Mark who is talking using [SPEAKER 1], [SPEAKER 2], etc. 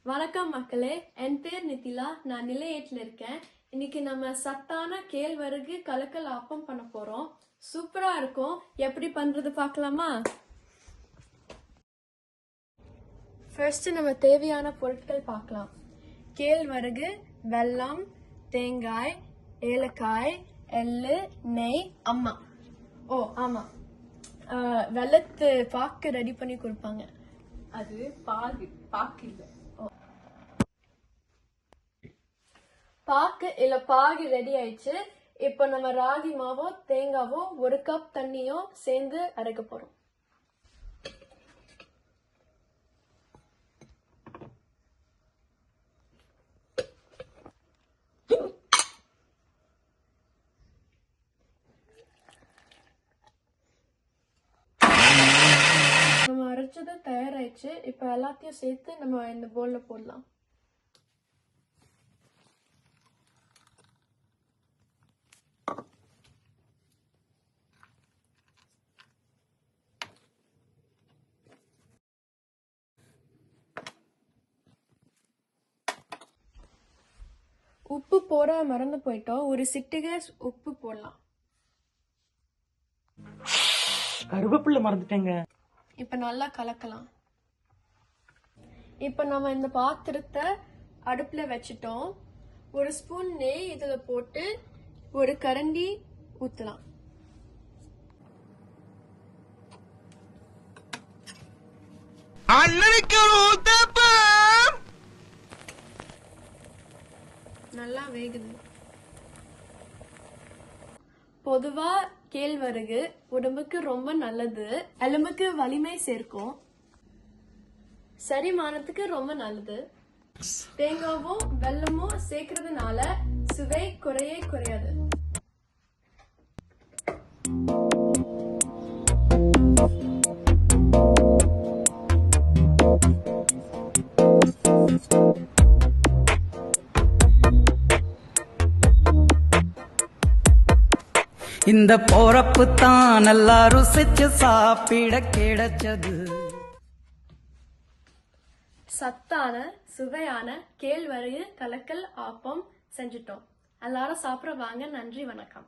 [SPEAKER 1] வணக்கம் மக்களே, என் பேர் நிதிலா. நான் நிலை 8ல இருக்கேன். இன்னைக்கு நம்ம சத்தான கேழ்வரகு கலக்கல் ஆப்பம் பண்ண போறோம். சூப்பரா இருக்கும். எப்படி பண்றது பார்க்கலாமா? ஃபர்ஸ்ட் நம்ம தேவையான பொருட்கள் பார்க்கலாம். கேழ்வரகு, வெல்லம், தேங்காய், ஏலக்காய், எள்ளு, நெய், அம்மா. ஆமா, வெள்ளத்து பாக்கு ரெடி பண்ணி கொடுப்பாங்க. அது பாக்கு இல்லை, பாக்கு இல்ல பாகு ரெடி ஆயிடுச்சு. இப்போ நம்ம ராகி மாவோ தேங்காவோ 1 கப் தண்ணியோ சேர்ந்து அரைக்க போறோம். நம்ம அரைச்சது தயாராயிடுச்சு. இப்ப எல்லாத்தையும் சேர்த்து நம்ம இந்த போல்ல போடலாம். உப்பு போட மறந்து போயிட்டோம். ஒரு சிட்டிகை உப்பு போடலாம்.
[SPEAKER 2] கருவேப்பிலை மறந்துட்டேங்க.
[SPEAKER 1] இப்ப நல்லா கலக்கலாம். இப்ப நம்ம இந்த பாத்திரத்தை அடுப்புல வச்சுட்டோம். 1 ஸ்பூன் நெய் இதுல போட்டு 1 கரண்டி ஊத்தலாம். நல்லா வேகுது. பொதுவா கேழ்வரகு உடம்புக்கு ரொம்ப நல்லது. எலும்புக்கு வலிமை சேர்க்கும். செரிமானத்துக்கு ரொம்ப நல்லது. தேங்காவும் வெல்லமும் சேர்க்கறதுனால சுவை குறையாது.
[SPEAKER 2] இந்த போறப்பு தான் நல்லா ருசிச்சு சாப்பிட கிடைச்சது.
[SPEAKER 1] சத்தான சுவையான கேழ்வரகு கலக்கல் ஆப்பம் செஞ்சுட்டோம். எல்லாரும் சாப்பிட வாங்க. நன்றி, வணக்கம்.